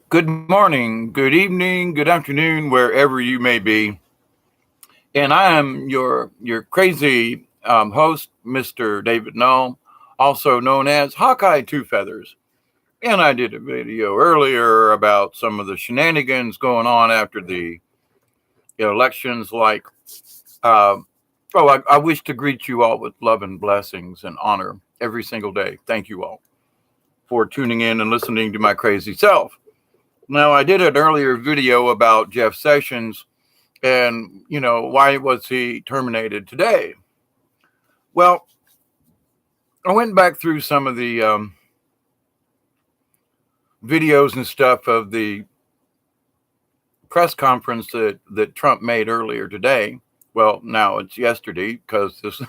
Good morning, good evening, good afternoon, wherever you may be. And I am your crazy host, Mr. David Null, also known as Hawkeye Two Feathers. And I did a video earlier about some of the shenanigans going on after the elections. Uh, I wish to greet you all with love and blessings and honor every single day. Thank you all for tuning in and listening to my crazy self. Now, I did an earlier video about Jeff Sessions and, why was he terminated today? Well, I went back through some of the videos and stuff of the press conference that Trump made earlier today. Well, now it's yesterday because this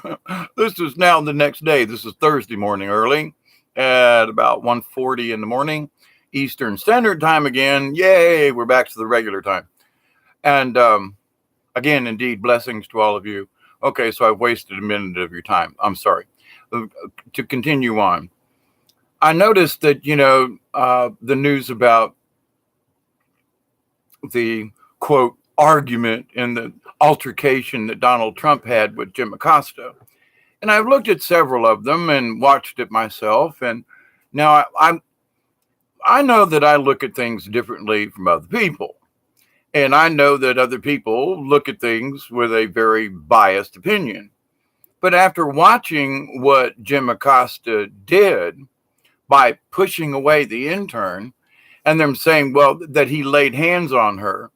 this is now the next day. This is Thursday morning early at about 1:40 in the morning, Eastern Standard Time again. Yay, we're back to the regular time. And again, indeed, blessings to all of you. Okay, so I've wasted a minute of your time. I'm sorry. To continue on, I noticed that, the news about the quote argument and the altercation that Donald Trump had with Jim Acosta. And I've looked at several of them and watched it myself. And now I know that I look at things differently from other people. And I know that other people look at things with a very biased opinion. But after watching what Jim Acosta did by pushing away the intern and them saying, well, that he laid hands on her,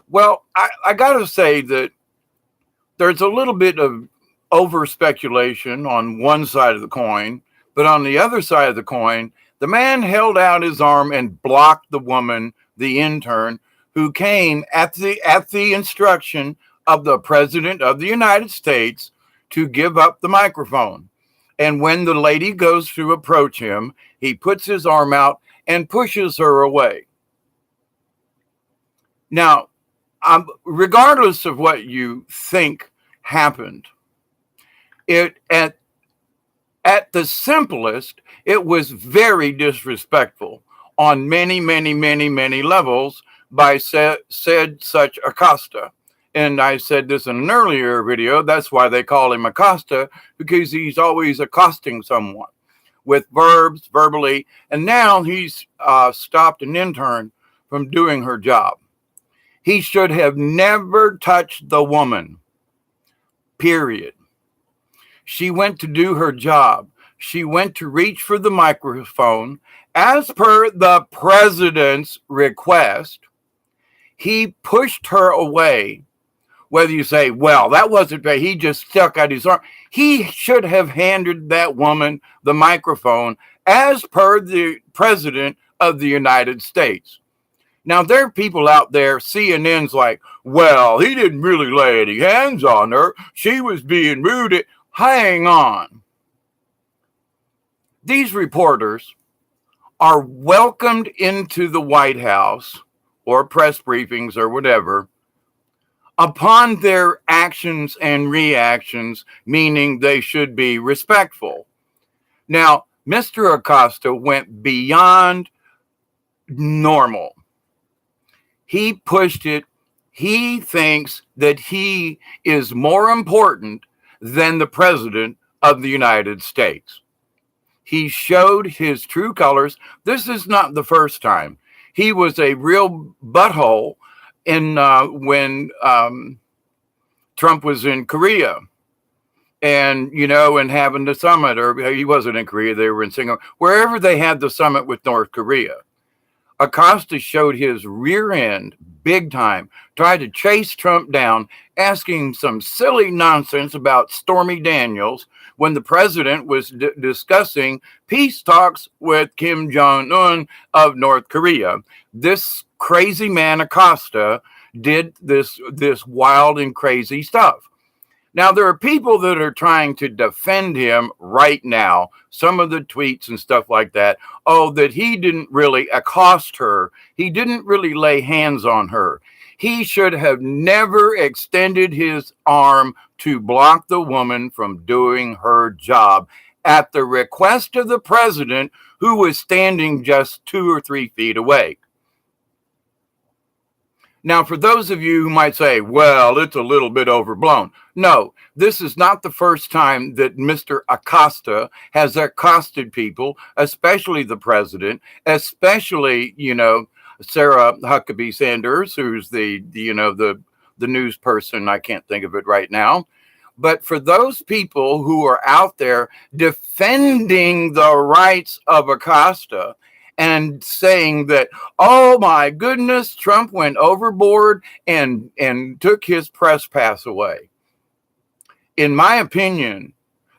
well, I got to say that there's a little bit of over speculation on one side of the coin, but on the other side of the coin, the man held out his arm and blocked the woman, the intern, who came at the instruction of the President of the United States to give up the microphone. And when the lady goes to approach him, he puts his arm out and pushes her away. Now, regardless of what you think happened, it at the simplest, it was very disrespectful on many, many, many, many levels by said such Acosta. And I said this in an earlier video. That's why they call him Acosta, because he's always accosting someone with verbs, verbally. And now he's stopped an intern from doing her job. He should have never touched the woman, period. She went to do her job. She went to reach for the microphone. As per the president's request, he pushed her away. Whether you say, well, that wasn't bad, he just stuck out his arm. He should have handed that woman the microphone as per the president of the United States. Now, there are people out there, CNN's like, well, he didn't really lay any hands on her. She was being rude. Hang on. These reporters are welcomed into the White House or press briefings or whatever upon their actions and reactions, meaning they should be respectful. Now, Mr. Acosta went beyond normal. He pushed it. He thinks that he is more important than the president of the United States. He showed his true colors. This is not the first time. He was a real butthole in when Trump was in Korea and, and having the summit, or he wasn't in Korea, they were in Singapore, wherever they had the summit with North Korea. Acosta showed his rear end big time, tried to chase Trump down, asking some silly nonsense about Stormy Daniels when the president was discussing peace talks with Kim Jong-un of North Korea. This crazy man Acosta did this wild and crazy stuff. Now, there are people that are trying to defend him right now. Some of the tweets and stuff like that. Oh, that he didn't really accost her. He didn't really lay hands on her. He should have never extended his arm to block the woman from doing her job at the request of the president, who was standing just 2 or 3 feet away. Now, for those of you who might say, well, it's a little bit overblown. No, this is not the first time that Mr. Acosta has accosted people, especially the president, especially, Sarah Huckabee Sanders, who's the news person. I can't think of it right now. But for those people who are out there defending the rights of Acosta and saying that, oh my goodness, Trump went overboard and took his press pass away. In my opinion,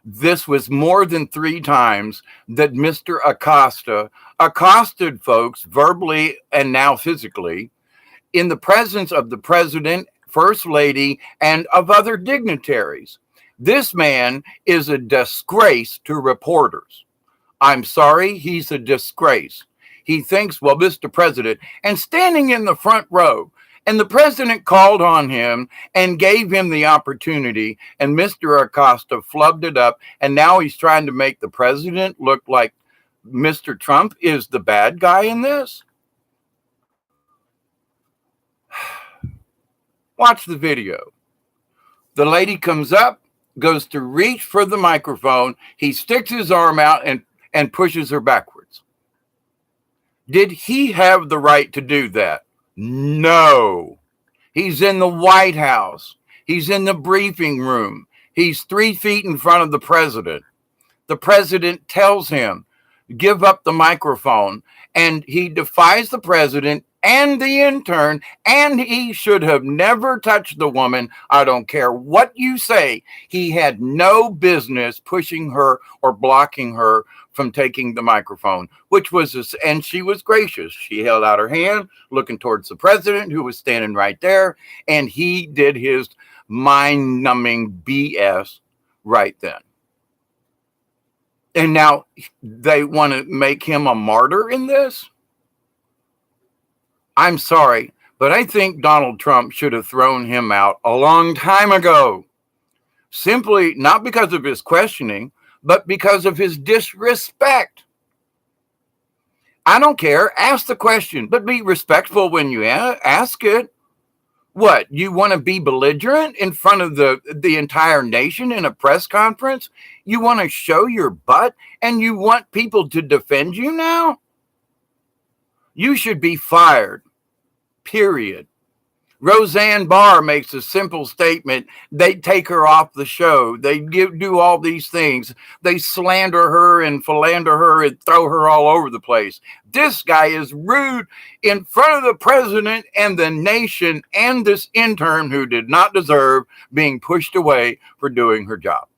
this was more than 3 times that Mr. Acosta accosted folks verbally and now physically in the presence of the president, first lady, and of other dignitaries. This man is a disgrace to reporters. I'm sorry, he's a disgrace. He thinks, well, Mr. President, and standing in the front row, and the president called on him and gave him the opportunity, and Mr. Acosta flubbed it up, and now he's trying to make the president look like Mr. Trump is the bad guy in this. Watch the video. The lady comes up, goes to reach for the microphone. He sticks his arm out and pushes her backwards. Did he have the right to do that? No. He's in the White House. He's in the briefing room. He's 3 feet in front of the president. The president tells him, give up the microphone. And he defies the president and the intern, and he should have never touched the woman. I don't care what you say. He had no business pushing her or blocking her from taking the microphone, and she was gracious. She held out her hand, looking towards the president, who was standing right there, and he did his mind-numbing BS right then. And now they want to make him a martyr in this? I'm sorry, but I think Donald Trump should have thrown him out a long time ago. Simply not because of his questioning, but because of his disrespect. I don't care. Ask the question, but be respectful when you ask it. What, you want to be belligerent in front of the entire nation in a press conference? You want to show your butt and you want people to defend you now? You should be fired, period. Roseanne Barr makes a simple statement. They take her off the show. They do all these things. They slander her and philander her and throw her all over the place. This guy is rude in front of the president and the nation and this intern who did not deserve being pushed away for doing her job.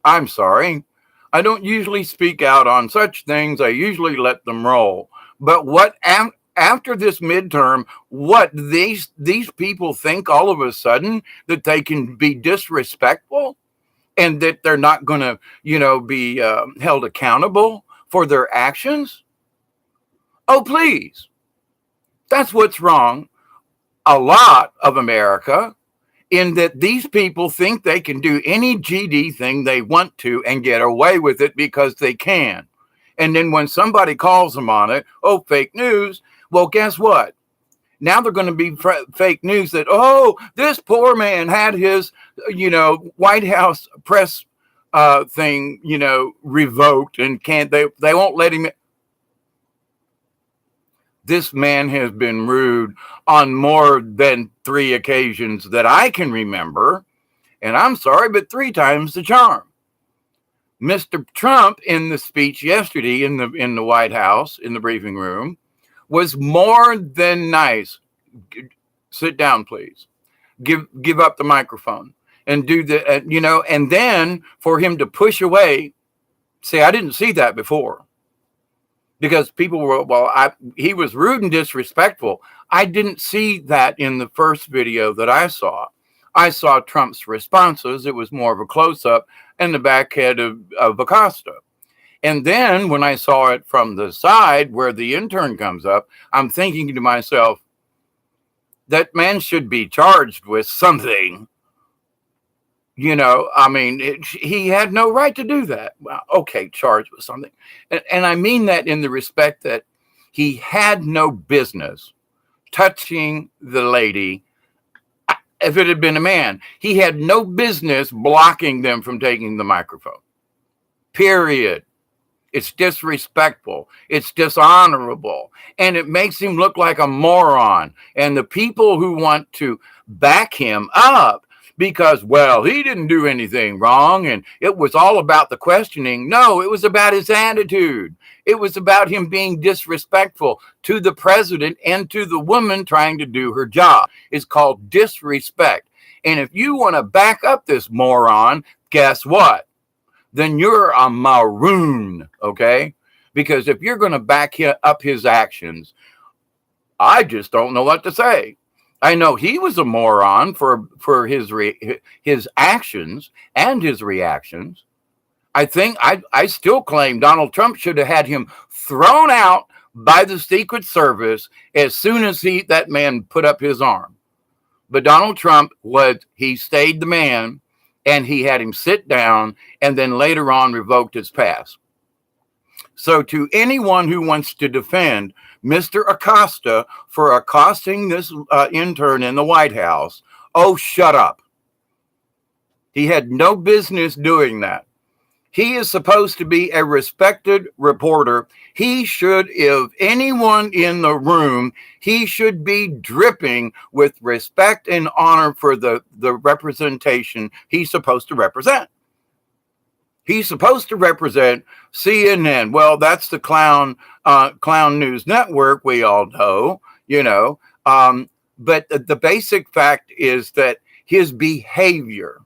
I'm sorry. I don't usually speak out on such things. I usually let them roll. But after this midterm, what these people think all of a sudden that they can be disrespectful and that they're not going to, be held accountable for their actions? Oh, please. That's what's wrong. A lot of America, in that these people think they can do any GD thing they want to and get away with it because they can. And then when somebody calls them on it, oh, fake news. Well, guess what? Now they're going to be fake news that, oh, this poor man had his, White House press thing, revoked and they won't let him. This man has been rude on more than 3 occasions that I can remember. And I'm sorry, but 3 times the charm. Mr. Trump, in the speech yesterday in the White House, in the briefing room, was more than nice. Sit down, please. Give up the microphone and do the, and then for him to push away. See, I didn't see that before. Because people were, he was rude and disrespectful. I didn't see that in the first video that I saw. I saw Trump's responses. It was more of a close-up and the back head of Acosta. And then when I saw it from the side where the intern comes up, I'm thinking to myself, that man should be charged with something. He had no right to do that. Well, okay, charged with something. And I mean that in the respect that he had no business touching the lady. If it had been a man, he had no business blocking them from taking the microphone. Period. It's disrespectful. It's dishonorable. And it makes him look like a moron. And the people who want to back him up because, well, he didn't do anything wrong and it was all about the questioning. No, it was about his attitude. It was about him being disrespectful to the president and to the woman trying to do her job. It's called disrespect. And if you want to back up this moron, guess what? Then you're a maroon, okay? Because if you're going to back up his actions, I just don't know what to say. I know he was a moron for his actions and his reactions. I think I still claim Donald Trump should have had him thrown out by the Secret Service as soon as that man put up his arm. But Donald Trump he stayed the man, and he had him sit down and then later on revoked his pass. So to anyone who wants to defend Mr. Acosta for accosting this intern in the White House, oh, shut up. He had no business doing that. He is supposed to be a respected reporter. He should, if anyone in the room, he should be dripping with respect and honor for the representation he's supposed to represent. He's supposed to represent CNN. Well, that's the clown news network, we all know, but the basic fact is that his behavior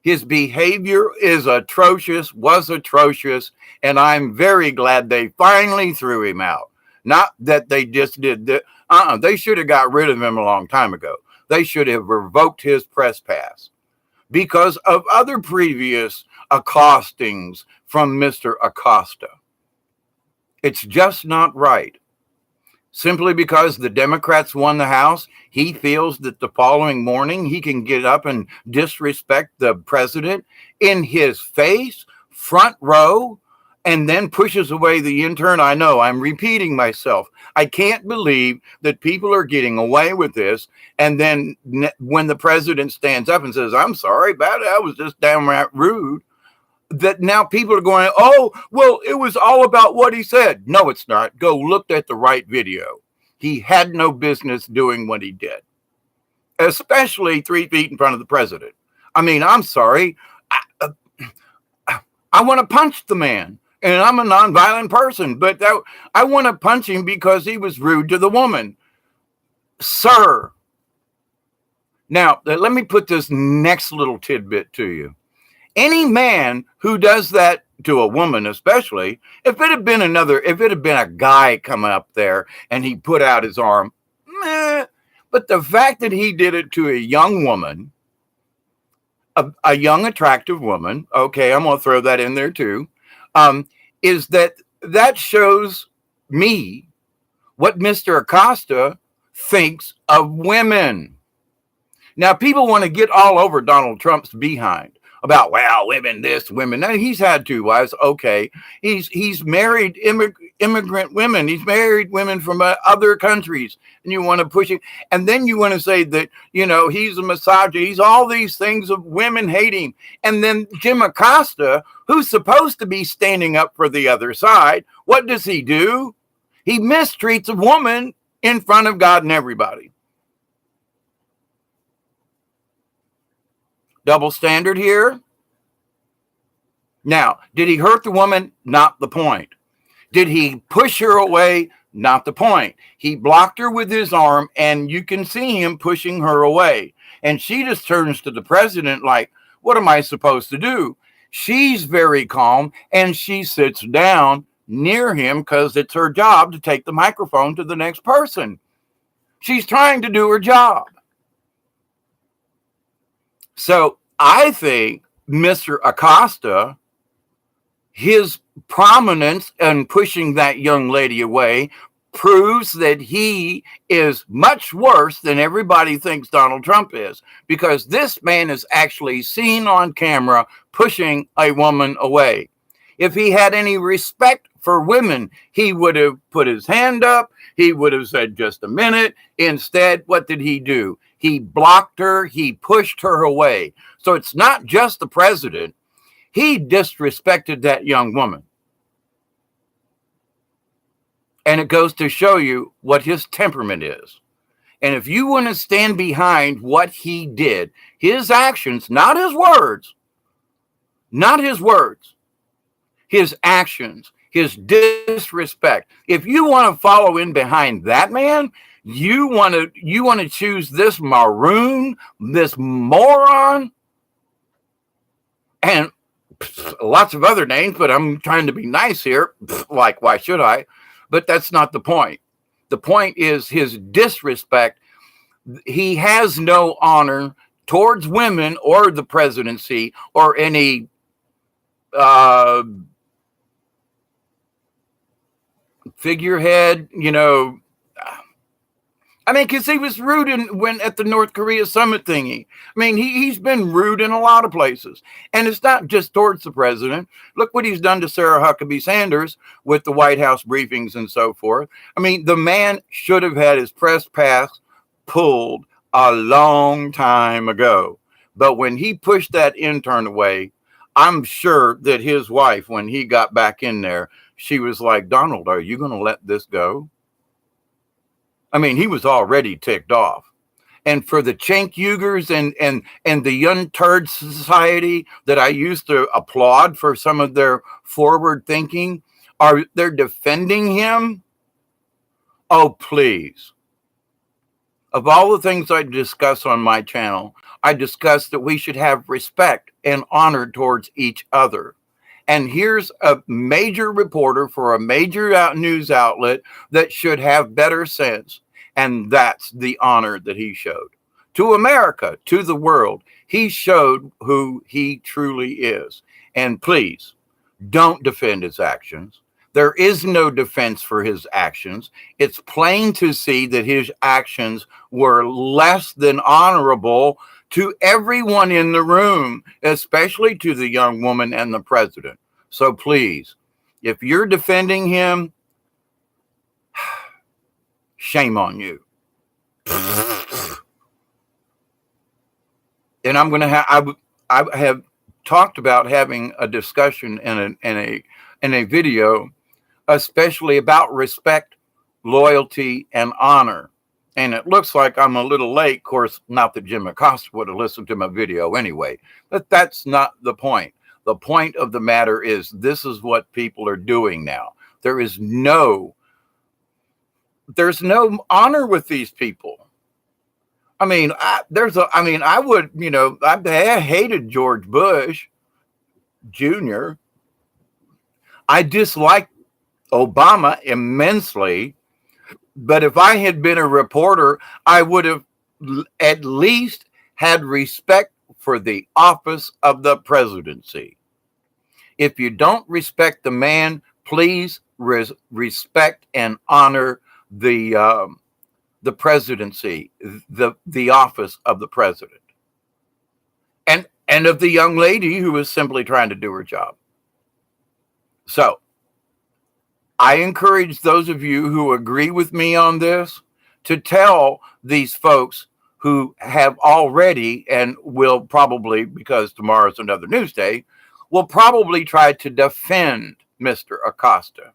is atrocious, was atrocious, and I'm very glad they finally threw him out. Not that they just did that. They should have got rid of him a long time ago. They should have revoked his press pass because of other previous accostings from Mr. Acosta. It's just not right. Simply because the Democrats won the House, he feels that the following morning he can get up and disrespect the president in his face, front row, and then pushes away the intern. I know, I'm repeating myself. I can't believe that people are getting away with this. And then when the president stands up and says, I'm sorry about it, I was just downright rude, that now people are going, oh, well, it was all about what he said. No, it's not. Go look at the right video. He had no business doing what he did, especially 3 feet in front of the president. I mean, I'm sorry. I want to punch the man, and I'm a nonviolent person, but I want to punch him because he was rude to the woman. Sir. Now, let me put this next little tidbit to you. Any man who does that to a woman, especially, if it had been a guy coming up there and he put out his arm, meh. But the fact that he did it to a young woman, a young, attractive woman, okay, I'm going to throw that in there too, is that shows me what Mr. Acosta thinks of women. Now, people want to get all over Donald Trump's behind about, well, women this, women that. He's had 2 wives. Okay. He's married immigrant women. He's married women from other countries. And you want to push him. And then you want to say that, he's a misogynist. He's all these things of women hating. And then Jim Acosta, who's supposed to be standing up for the other side, what does he do? He mistreats a woman in front of God and everybody. Double standard here. Now, did he hurt the woman? Not the point. Did he push her away? Not the point. He blocked her with his arm, and you can see him pushing her away. And she just turns to the president like, what am I supposed to do? She's very calm, and she sits down near him because it's her job to take the microphone to the next person. She's trying to do her job. So I think Mr. Acosta, his prominence in pushing that young lady away proves that he is much worse than everybody thinks Donald Trump is, because this man is actually seen on camera pushing a woman away. If he had any respect for women, he would have put his hand up. He would have said, just a minute. Instead, what did he do? He blocked her. He pushed her away. So it's not just the president. He disrespected that young woman. And it goes to show you what his temperament is. And if you want to stand behind what he did, his actions, not his words, his actions, his disrespect. If you want to follow in behind that man, you want to choose this maroon, this moron, and lots of other names, but I'm trying to be nice here. Like, why should I? But that's not the point. The point is his disrespect. He has no honor towards women or the presidency or any figurehead, I mean, because he was rude at the North Korea summit thingy. I mean, he's been rude in a lot of places. And it's not just towards the president. Look what he's done to Sarah Huckabee Sanders with the White House briefings and so forth. I mean, the man should have had his press pass pulled a long time ago. But when he pushed that intern away, I'm sure that his wife, when he got back in there, she was like, Donald, are you going to let this go? I mean, he was already ticked off. And for the Cenk Uyghurs and the Young Turd Society that I used to applaud for some of their forward thinking, they're defending him? Oh, please. Of all the things I discuss on my channel, I discuss that we should have respect and honor towards each other. And here's a major reporter for a major news outlet that should have better sense. And that's the honor that he showed. To America, to the world, he showed who he truly is. And please, don't defend his actions. There is no defense for his actions. It's plain to see that his actions were less than honorable to everyone in the room, especially to the young woman and the president. So please, if you're defending him, shame on you. And I'm going to I have talked about having a discussion in a video, especially about respect, loyalty, and honor. And it looks like I'm a little late. Of course, not that Jim Acosta would have listened to my video anyway, but that's not the point. The point of the matter is this is what people are doing now. There's no honor with these people. I mean, I hated George Bush Jr. I disliked Obama immensely. But if I had been a reporter, I would have at least had respect for the office of the presidency. If you don't respect the man, please respect and honor the presidency, the office of the president, and of the young lady who is simply trying to do her job. So I encourage those of you who agree with me on this to tell these folks who have already and will probably, because tomorrow's another news day, will probably try to defend Mr. Acosta.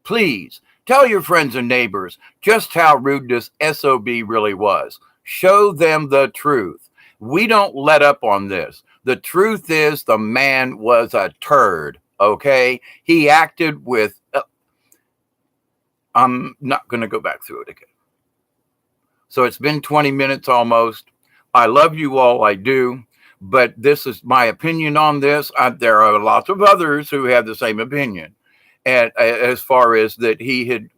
Please tell your friends and neighbors just how rude this SOB really was. Show them the truth. We don't let up on this. The truth is the man was a turd, okay? He acted with... I'm not going to go back through it again. So it's been 20 minutes almost. I love you all, I do. But this is my opinion on this. There are lots of others who have the same opinion. And as far as that he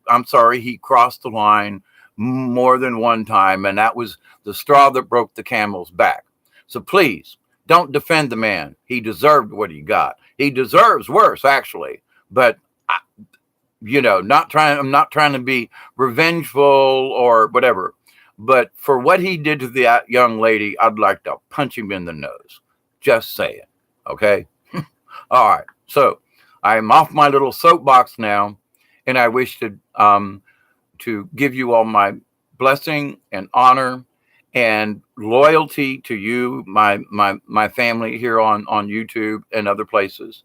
crossed the line more than one time. And that was the straw that broke the camel's back. So please, don't defend the man. He deserved what he got. He deserves worse, actually. But I'm not trying to be revengeful or whatever, but for what he did to that young lady, I'd like to punch him in the nose. Just saying. Okay. All right. So I'm off my little soapbox now, and I wish to give you all my blessing and honor and loyalty to you, my family here on YouTube and other places.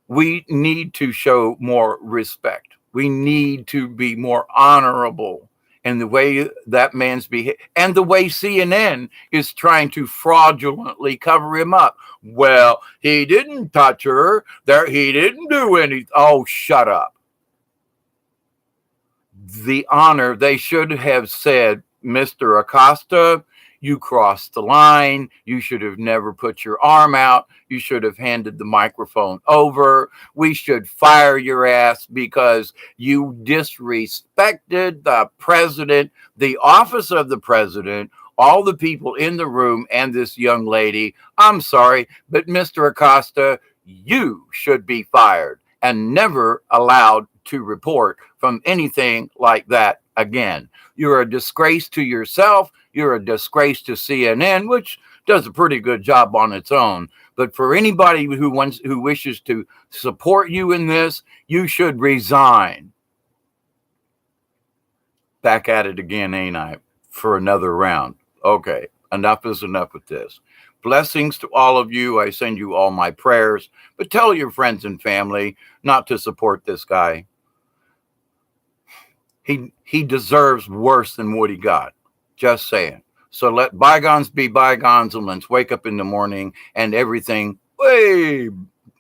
We need to show more respect. We need to be more honorable in the way that man's behavior and the way CNN is trying to fraudulently cover him up. Well, he didn't touch her. There, he didn't do anything. Oh, shut up. The honor, they should have said, Mr. Acosta, you crossed the line. You should have never put your arm out. You should have handed the microphone over. We should fire your ass because you disrespected the president, the office of the president, all the people in the room, and this young lady. I'm sorry, but Mr. Acosta, you should be fired and never allowed to report from anything like that again. You're a disgrace to yourself. You're a disgrace to CNN, which does a pretty good job on its own. But for anybody who wishes to support you in this, you should resign. Back at it again, ain't I? For another round. Okay, enough is enough with this. Blessings to all of you. I send you all my prayers. But tell your friends and family not to support this guy. He deserves worse than what he got. Just saying. So let bygones be bygones, and let's wake up in the morning and everything way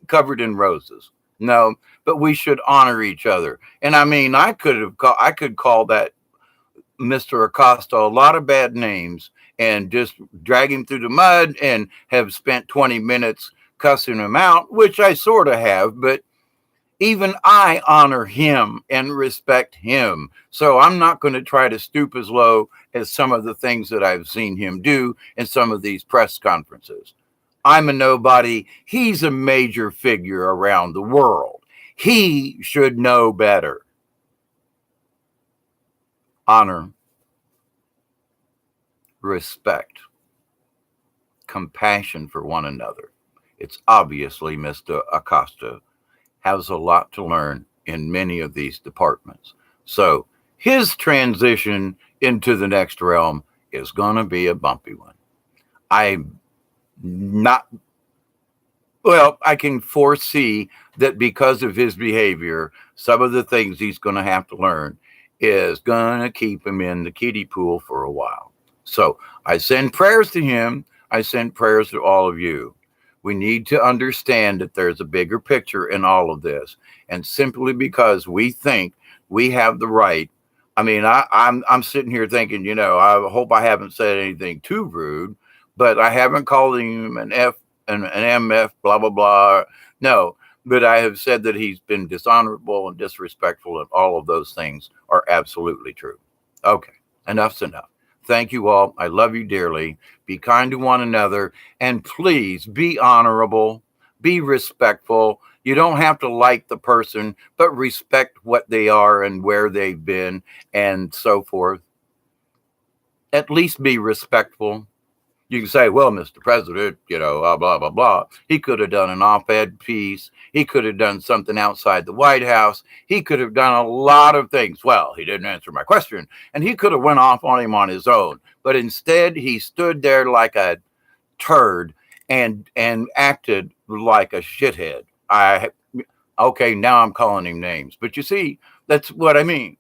covered in roses. No, but we should honor each other. And I mean, I could call that Mr. Acosta a lot of bad names and just drag him through the mud and have spent 20 minutes cussing him out, which I sort of have, but even I honor him and respect him. So I'm not going to try to stoop as low as some of the things that I've seen him do in some of these press conferences. I'm a nobody. He's a major figure around the world. He should know better. Honor, respect, compassion for one another. It's obviously Mr. Acosta has a lot to learn in many of these departments. So his transition into the next realm is going to be a bumpy one. I can foresee that because of his behavior, some of the things he's going to have to learn is going to keep him in the kiddie pool for a while. So I send prayers to him. I send prayers to all of you. We need to understand that there's a bigger picture in all of this. And simply because we think we have the right, I mean, I'm sitting here thinking, I hope I haven't said anything too rude, but I haven't called him an MF, blah, blah, blah. No, but I have said that he's been dishonorable and disrespectful, and all of those things are absolutely true. Okay, enough's enough. Thank you all. I love you dearly. Be kind to one another. And please be honorable. Be respectful. You don't have to like the person, but respect what they are and where they've been and so forth. At least be respectful. You can say, well, Mr. President, blah, blah, blah, blah. He could have done an op-ed piece. He could have done something outside the White House. He could have done a lot of things. Well, he didn't answer my question. And he could have went off on him on his own. But instead, he stood there like a turd and acted like a shithead. Okay, now I'm calling him names. But you see, that's what I mean.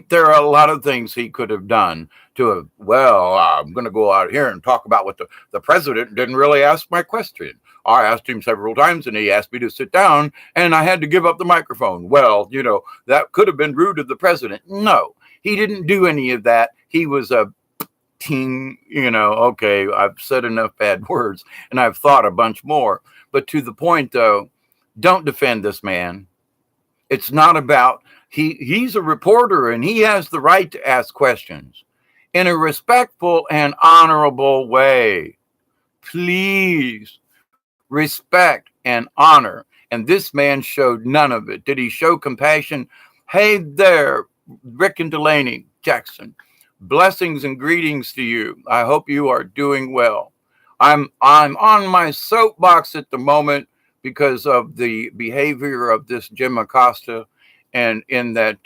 There are a lot of things he could have done to have, I'm going to go out here and talk about what the president didn't really ask my question. I asked him several times and he asked me to sit down and I had to give up the microphone. Well, that could have been rude of the president. No, he didn't do any of that. He was a teen, okay, I've said enough bad words and I've thought a bunch more. But to the point, though, don't defend this man. It's not about, he's a reporter and he has the right to ask questions in a respectful and honorable way. Please respect and honor. And this man showed none of it. Did he show compassion? Hey there, Rick and Delaney Jackson. Blessings and greetings to you. I hope you are doing well. I'm on my soapbox at the moment because of the behavior of this Jim Acosta, and in that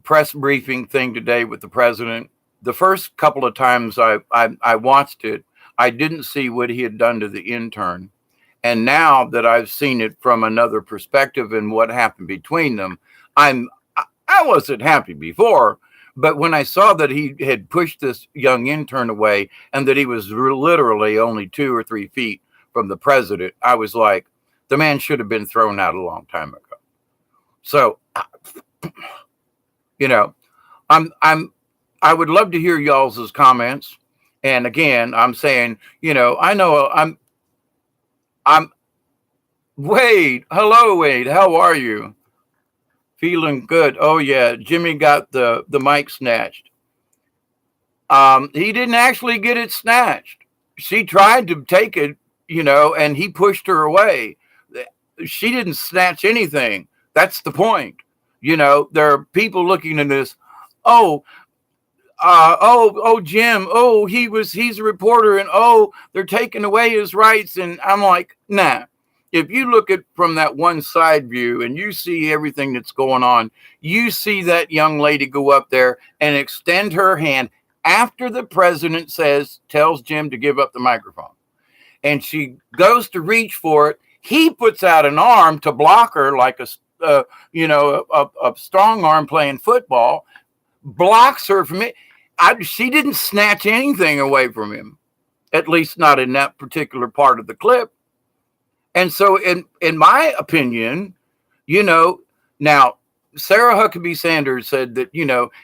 press briefing thing today with the president. The first couple of times I watched it, I didn't see what he had done to the intern. And now that I've seen it from another perspective and what happened between them, I wasn't happy before, but when I saw that he had pushed this young intern away and that he was literally only 2 or 3 feet from the president, I was like, the man should have been thrown out a long time ago. So, you know, I would love to hear y'all's comments. And again, I'm saying, I know I'm Wade. Hello, Wade. How are you? Feeling good. Oh yeah, Jimmy got the mic snatched. He didn't actually get it snatched. She tried to take it, and he pushed her away. She didn't snatch anything. That's the point. There are people looking at this. Oh, Jim. Oh, he's a reporter, and they're taking away his rights. And I'm like, nah. If you look at from that one side view and you see everything that's going on, you see that young lady go up there and extend her hand after the president tells Jim to give up the microphone. And she goes to reach for it. He puts out an arm to block her like a strong arm playing football, blocks her from it. She didn't snatch anything away from him, at least not in that particular part of the clip. And so in my opinion, now Sarah Huckabee Sanders said that,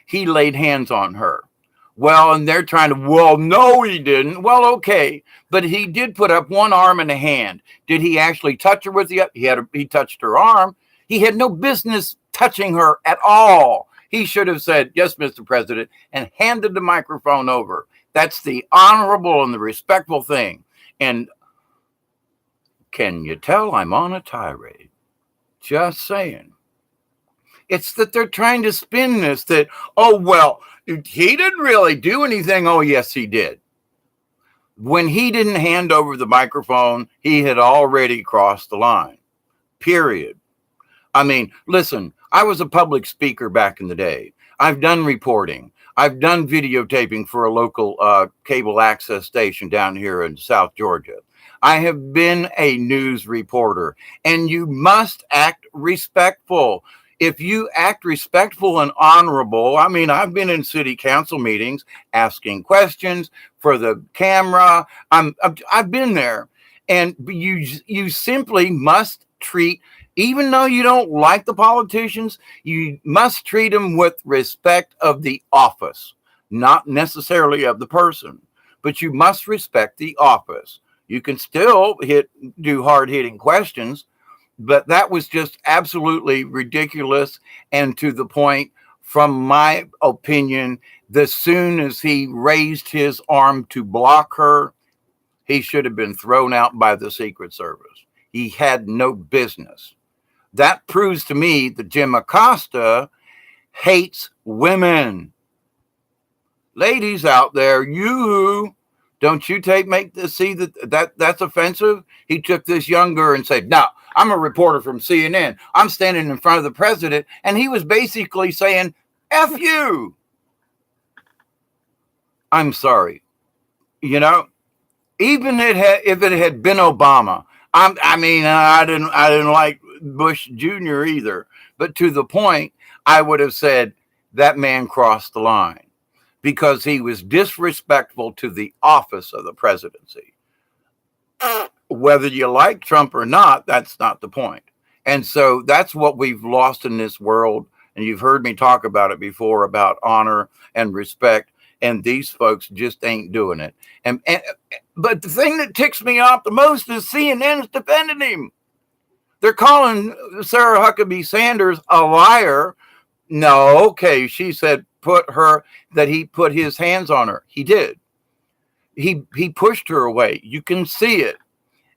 he laid hands on her. Well, and they're trying to, well, no, he didn't. Well, okay. But he did put up one arm and a hand. Did he actually touch her with the, he touched her arm. He had no business touching her at all. He should have said, yes, Mr. President, and handed the microphone over. That's the honorable and the respectful thing. And can you tell I'm on a tirade? Just saying. It's that they're trying to spin this that, oh, well, he didn't really do anything. Oh, yes, he did. When he didn't hand over the microphone, he had already crossed the line, period. I mean, listen, I was a public speaker back in the day. I've done reporting. I've done videotaping for a local cable access station down here in South Georgia. I have been a news reporter, and you must act respectful. If you act respectful and honorable, I mean, I've been in city council meetings asking questions for the camera. I've been there, and you simply must treat, even though you don't like the politicians, you must treat them with respect of the office, not necessarily of the person, but you must respect the office. You can still do hard-hitting questions, but that was just absolutely ridiculous and to the point, from my opinion, as soon as he raised his arm to block her, he should have been thrown out by the Secret Service. He had no business. That proves to me that Jim Acosta hates women. Ladies out there, don't you see that's offensive? He took this young girl and said, no, I'm a reporter from CNN. I'm standing in front of the president. And he was basically saying, F you. I'm sorry. Even if it had been Obama, I didn't like Bush Jr. either. But to the point, I would have said that man crossed the line, because he was disrespectful to the office of the presidency. Whether you like Trump or not, that's not the point. And so that's what we've lost in this world. And you've heard me talk about it before, about honor and respect. And these folks just ain't doing it. But the thing that ticks me off the most is CNN's defending him. They're calling Sarah Huckabee Sanders a liar. No, okay, she said he put his hands on her. He did. He pushed her away. You can see it.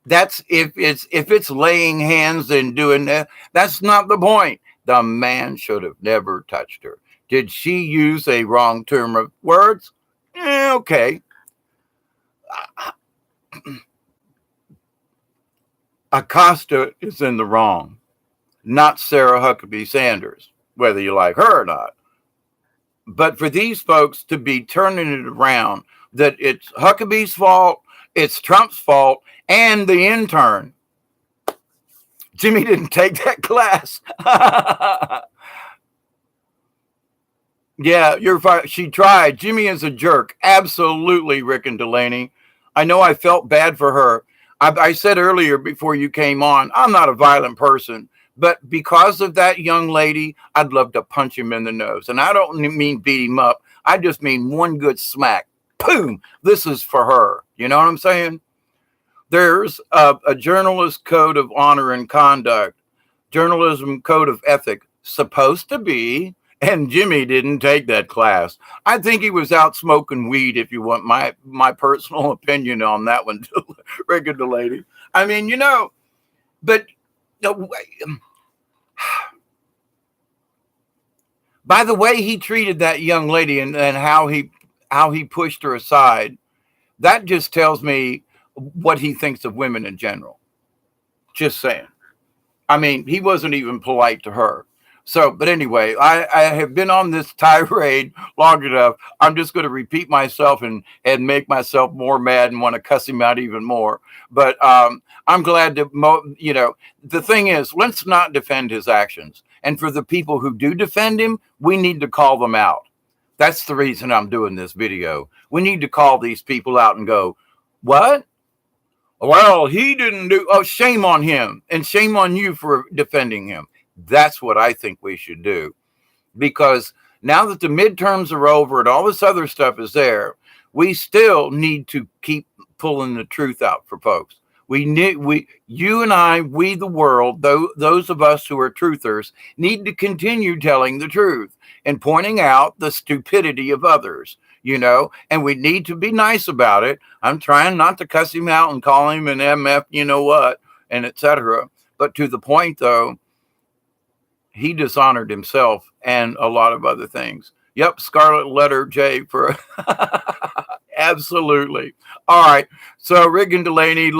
That's if it's laying hands and doing that, that's not the point. The man should have never touched her. Did she use a wrong term of words? Okay. Acosta is in the wrong, not Sarah Huckabee Sanders, whether you like her or not. But for these folks to be turning it around, that it's Huckabee's fault, it's Trump's fault, and the intern. Jimmy didn't take that class. Yeah, you're fine. She tried. Jimmy is a jerk. Absolutely, Rick and Delaney. I know I felt bad for her. I said earlier before you came on, I'm not a violent person, but because of that young lady, I'd love to punch him in the nose. And I don't mean beat him up. I just mean one good smack. Boom. This is for her. You know what I'm saying? There's a journalist code of honor and conduct, journalism code of ethic, supposed to be, and Jimmy didn't take that class. I think he was out smoking weed, if you want my personal opinion on that one, regular lady. I mean, but by the way he treated that young lady and how he pushed her aside, that just tells me what he thinks of women in general. Just saying. I mean, he wasn't even polite to her. So, but anyway, I have been on this tirade long enough. I'm just going to repeat myself and make myself more mad and want to cuss him out even more. But I'm glad to, the thing is, let's not defend his actions. And for the people who do defend him, we need to call them out. That's the reason I'm doing this video. We need to call these people out and go, what? Well, he didn't do. Oh, shame on him, and shame on you for defending him. That's what I think we should do, because now that the midterms are over and all this other stuff is there, we still need to keep pulling the truth out for folks. You and I, we the world, those of us who are truthers, need to continue telling the truth and pointing out the stupidity of others. And we need to be nice about it. I'm trying not to cuss him out and call him an MF, you know what, and etc. But to the point, though, he dishonored himself and a lot of other things. Yep, scarlet letter J for absolutely. All right. So Rick and Delaney,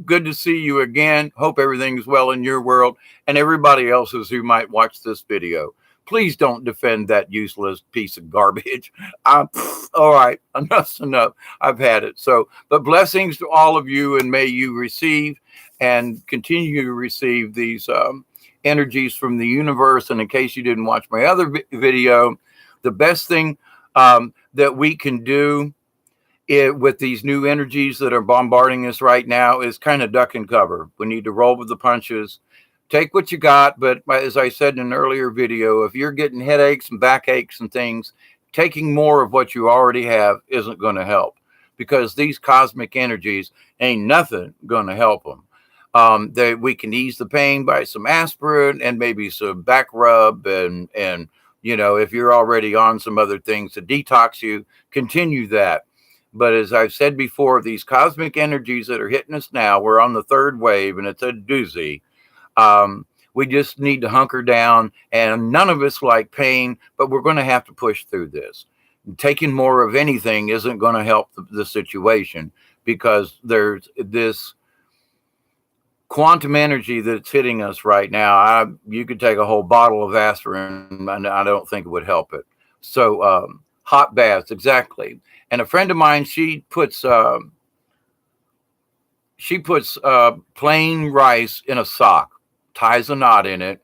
good to see you again. Hope everything's well in your world and everybody else's who might watch this video. Please don't defend that useless piece of garbage. All right, enough's enough. I've had it. So, but blessings to all of you, and may you receive and continue to receive these energies from the universe. And in case you didn't watch my other video, the best thing that we can do with these new energies that are bombarding us right now is kind of duck and cover. We need to roll with the punches. Take what you got, but as I said in an earlier video, if you're getting headaches and backaches and things, taking more of what you already have isn't going to help, because these cosmic energies ain't nothing going to help them. We can ease the pain by some aspirin and maybe some back rub, and if you're already on some other things to detox you, continue that. But as I've said before, these cosmic energies that are hitting us now, we're on the third wave, and it's a doozy. We just need to hunker down, and none of us like pain, but we're going to have to push through this. Taking more of anything isn't going to help the situation, because there's this quantum energy that's hitting us right now. You could take a whole bottle of aspirin, and I don't think it would help it. So hot baths, exactly. And a friend of mine, she puts plain rice in a sock, ties a knot in it,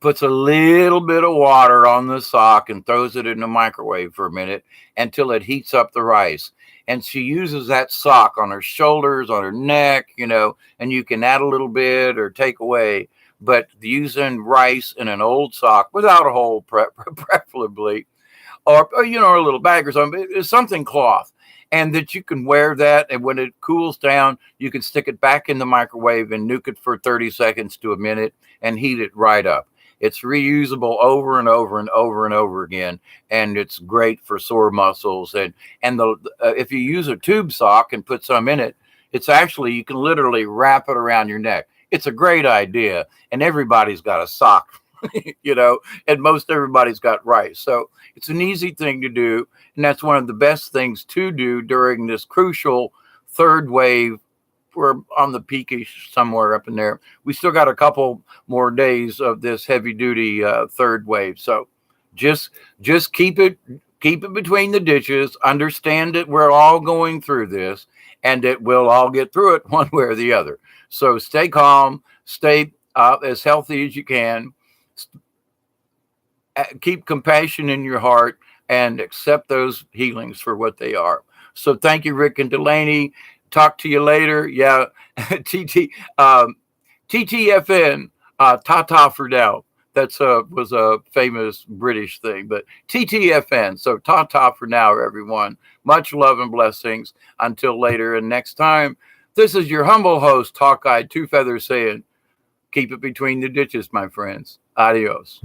puts a little bit of water on the sock and throws it in the microwave for a minute until it heats up the rice. And she uses that sock on her shoulders, on her neck, and you can add a little bit or take away. But using rice in an old sock without a hole, preferably, or a little bag or something, it's something cloth. And that you can wear that, and when it cools down, you can stick it back in the microwave and nuke it for 30 seconds to a minute and heat it right up. It's reusable over and over and over and over again, and it's great for sore muscles. And if you use a tube sock and put some in it, it's actually, you can literally wrap it around your neck. It's a great idea, and everybody's got a sock, and most everybody's got rice. So it's an easy thing to do. And that's one of the best things to do during this crucial third wave we're on the peakish somewhere up in there. We still got a couple more days of this heavy duty third wave. So just keep it between the ditches. Understand that we're all going through this, and that we'll all get through it one way or the other. So stay calm, stay as healthy as you can, keep compassion in your heart, and accept those healings for what they are. So thank you, Rick and Delaney. Talk to you later. Yeah, TTFN, ta-ta for now. That's was a famous British thing, but TTFN. So ta-ta for now, everyone. Much love and blessings. Until later and next time. This is your humble host, Hawkeye Two Feathers, saying, keep it between the ditches, my friends. Adios.